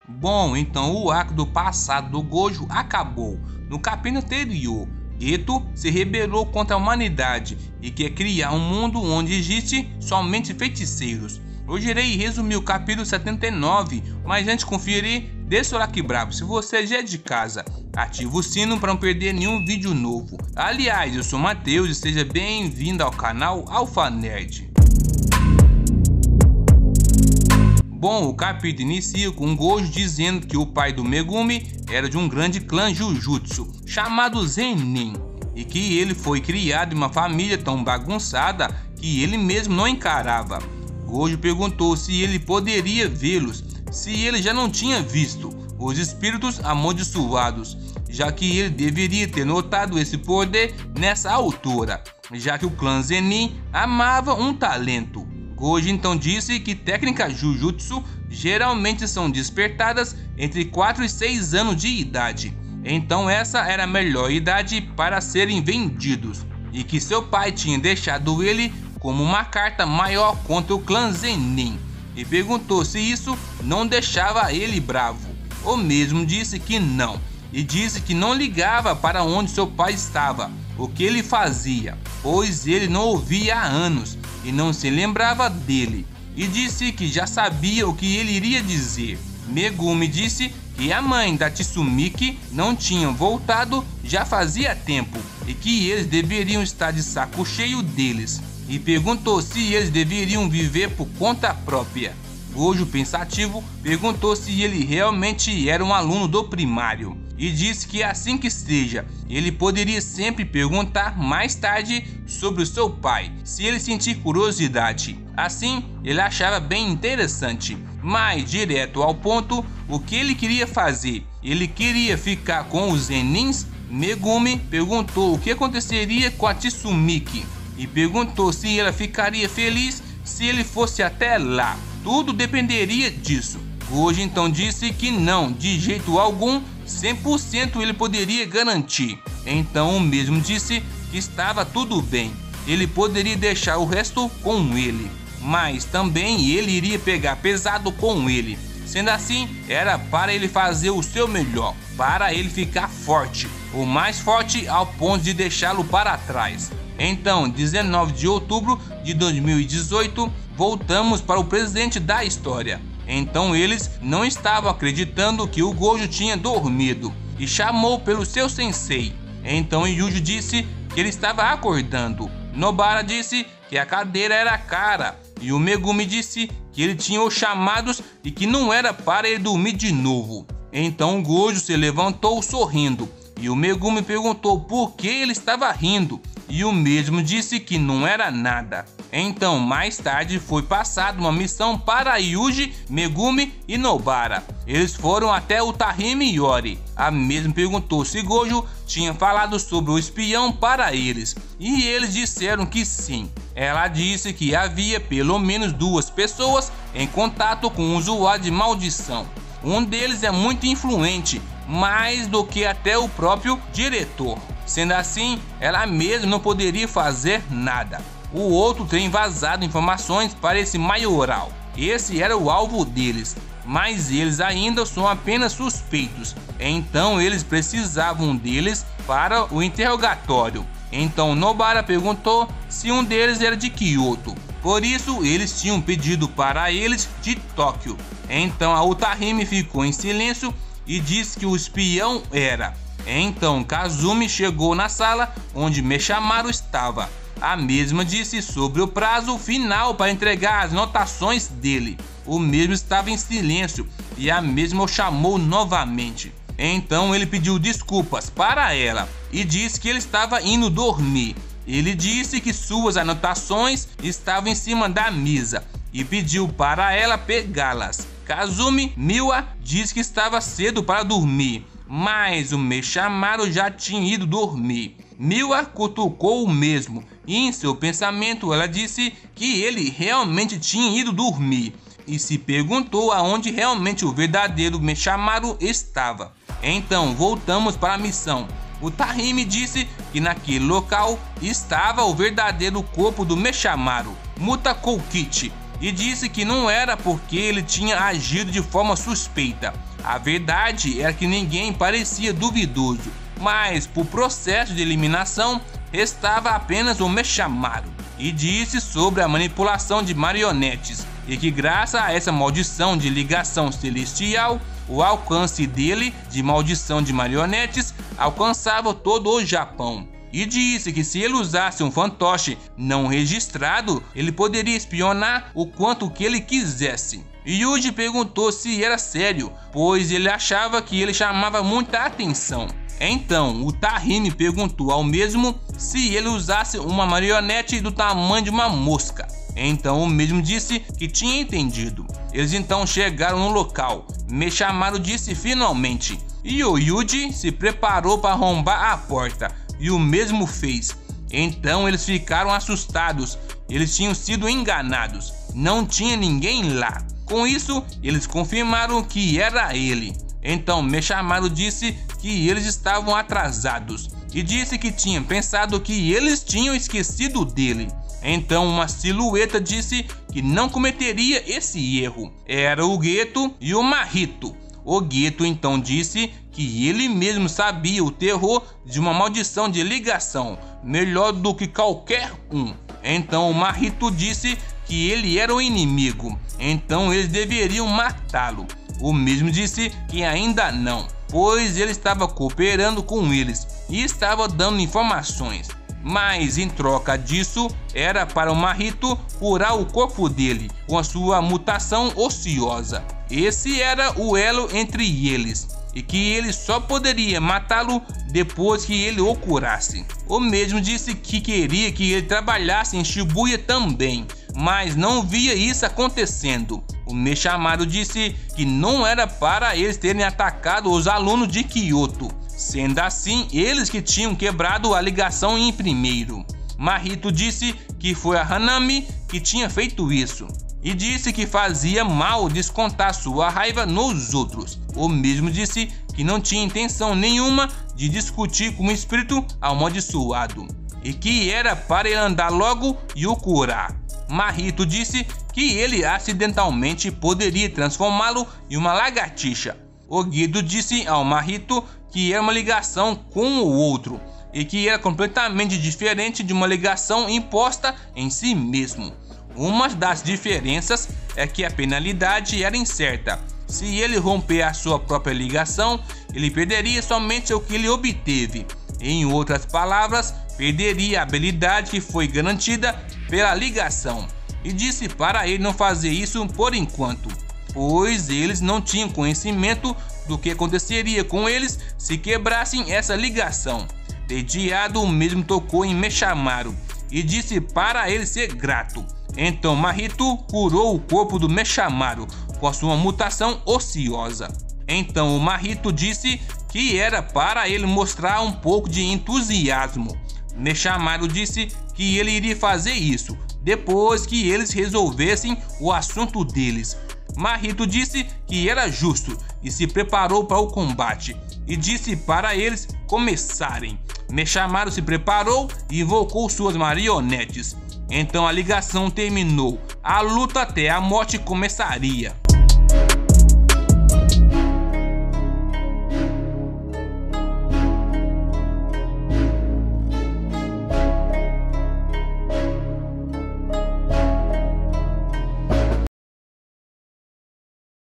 Bom, então o arco do passado do Gojo acabou. No capítulo anterior, Geto se rebelou contra a humanidade e quer criar um mundo onde existe somente feiticeiros. Hoje irei resumir o capítulo 79, mas antes de conferir, deixa o like bravo se você já é de casa. Ativa o sino para não perder nenhum vídeo novo. Aliás, eu sou Matheus e seja bem-vindo ao canal Alpha Nerd. Bom, o capítulo inicia com Gojo dizendo que o pai do Megumi era de um grande clã Jujutsu, chamado Zenin, e que ele foi criado em uma família tão bagunçada que ele mesmo não encarava. Gojo perguntou se ele poderia vê-los, se ele já não tinha visto os espíritos amaldiçoados, já que ele deveria ter notado esse poder nessa altura, já que o clã Zenin amava um talento. Gojo então disse que técnicas Jujutsu geralmente são despertadas entre 4 e 6 anos de idade, então essa era a melhor idade para serem vendidos, e que seu pai tinha deixado ele como uma carta maior contra o clã Zenin, e perguntou se isso não deixava ele bravo. O mesmo disse que não, e disse que não ligava para onde seu pai estava, o que ele fazia, pois ele não ouvia há anos e não se lembrava dele, e disse que já sabia o que ele iria dizer. Megumi disse que a mãe da Tsumiki não tinha voltado já fazia tempo e que eles deveriam estar de saco cheio deles, e perguntou se eles deveriam viver por conta própria. Gojo, pensativo, perguntou se ele realmente era um aluno do primário e disse que assim que seja, ele poderia sempre perguntar mais tarde sobre o seu pai, se ele sentir curiosidade. Assim, ele achava bem interessante, mas direto ao ponto, o que ele queria fazer. Ele queria ficar com os Zenins. Megumi perguntou o que aconteceria com a Tsumiki e perguntou se ela ficaria feliz se ele fosse até lá. Tudo dependeria disso. Gojo então disse que não, de jeito algum, 100% ele poderia garantir. Então o mesmo disse que estava tudo bem, ele poderia deixar o resto com ele, mas também ele iria pegar pesado com ele. Sendo assim, era para ele fazer o seu melhor, para ele ficar forte, o mais forte ao ponto de deixá-lo para trás. Então, 19 de outubro de 2018, voltamos para o presente da história. Então eles não estavam acreditando que o Gojo tinha dormido e chamou pelo seu sensei. Então Yuji disse que ele estava acordando. Nobara disse que a cadeira era cara e o Megumi disse que ele tinha os chamados e que não era para ele dormir de novo. Então o Gojo se levantou sorrindo e o Megumi perguntou por que ele estava rindo, e o mesmo disse que não era nada. Então mais tarde foi passada uma missão para Yuji, Megumi e Nobara. Eles foram até o Utahime Yori. A mesma perguntou se Gojo tinha falado sobre o espião para eles, e eles disseram que sim. Ela disse que havia pelo menos 2 pessoas em contato com o usuário de maldição. Um deles é muito influente, mais do que até o próprio diretor. Sendo assim, ela mesma não poderia fazer nada. O outro tem vazado informações para esse maioral. Esse era o alvo deles, mas eles ainda são apenas suspeitos. Então eles precisavam deles para o interrogatório. Então Nobara perguntou se um deles era de Kyoto. Por isso eles tinham pedido para eles de Tóquio. Então a Utahime ficou em silêncio e disse que o espião era. Então Kazumi chegou na sala onde Meshamaru estava. A mesma disse sobre o prazo final para entregar as anotações dele. O mesmo estava em silêncio e a mesma o chamou novamente. Então ele pediu desculpas para ela e disse que ele estava indo dormir. Ele disse que suas anotações estavam em cima da mesa e pediu para ela pegá-las. Kazumi Miwa disse que estava cedo para dormir, mas o Meshamaru já tinha ido dormir. Miwa cutucou o mesmo e em seu pensamento ela disse que ele realmente tinha ido dormir e se perguntou aonde realmente o verdadeiro Meshamaru estava. Então voltamos para a missão. O Utahime disse que naquele local estava o verdadeiro corpo do Meshamaru, Mutakoukichi. e disse que não era porque ele tinha agido de forma suspeita. A verdade era que ninguém parecia duvidoso, mas por processo de eliminação restava apenas o Meshamaru. E disse sobre a manipulação de marionetes e que graças a essa maldição de ligação celestial, o alcance dele de maldição de marionetes alcançava todo o Japão. E disse que se ele usasse um fantoche não registrado, ele poderia espionar o quanto que ele quisesse. Yuji perguntou se era sério, pois ele achava que ele chamava muita atenção. Então, o Tahime perguntou ao mesmo se ele usasse uma marionete do tamanho de uma mosca. Então o mesmo disse que tinha entendido. Eles então chegaram no local. Meshamaru disse finalmente, e o Yuji se preparou para arrombar a porta, e o mesmo fez. Então eles ficaram assustados, eles tinham sido enganados, não tinha ninguém lá. Com isso, eles confirmaram que era ele. Então Meshamaru disse que eles estavam atrasados e disse que tinha pensado que eles tinham esquecido dele. Então uma silhueta disse que não cometeria esse erro. Era o Geto e o Mahito. O Geto então disse que ele mesmo sabia o terror de uma maldição de ligação, melhor do que qualquer um. Então o Mahito disse que ele era o inimigo, então eles deveriam matá-lo. O mesmo disse que ainda não, pois ele estava cooperando com eles e estava dando informações. Mas em troca disso, era para o Mahito curar o corpo dele com a sua mutação ociosa. Esse era o elo entre eles, e que ele só poderia matá-lo depois que ele o curasse. O mesmo disse que queria que ele trabalhasse em Shibuya também, mas não via isso acontecendo. O Meshamaru disse que não era para eles terem atacado os alunos de Kyoto, sendo assim eles que tinham quebrado a ligação em primeiro. Mahito disse que foi a Hanami que tinha feito isso, e disse que fazia mal descontar sua raiva nos outros. O mesmo disse que não tinha intenção nenhuma de discutir com o espírito amaldiçoado, e que era para ele andar logo e o curar. Mahito disse que ele acidentalmente poderia transformá-lo em uma lagartixa. O Geto disse ao Mahito que era uma ligação com o outro e que era completamente diferente de uma ligação imposta em si mesmo. Uma das diferenças é que a penalidade era incerta. Se ele romper a sua própria ligação, ele perderia somente o que ele obteve. Em outras palavras, perderia a habilidade que foi garantida pela ligação. E disse para ele não fazer isso por enquanto, pois eles não tinham conhecimento do que aconteceria com eles se quebrassem essa ligação. Dediado, o mesmo tocou em Meshamaru e disse para ele ser grato. Então Mahito curou o corpo do Meshamaru com a sua mutação ociosa. Então o Mahito disse que era para ele mostrar um pouco de entusiasmo. Meshamaru disse que ele iria fazer isso depois que eles resolvessem o assunto deles. Mahito disse que era justo e se preparou para o combate e disse para eles começarem. Meshamaru se preparou e invocou suas marionetes. Então a ligação terminou. A luta até a morte começaria.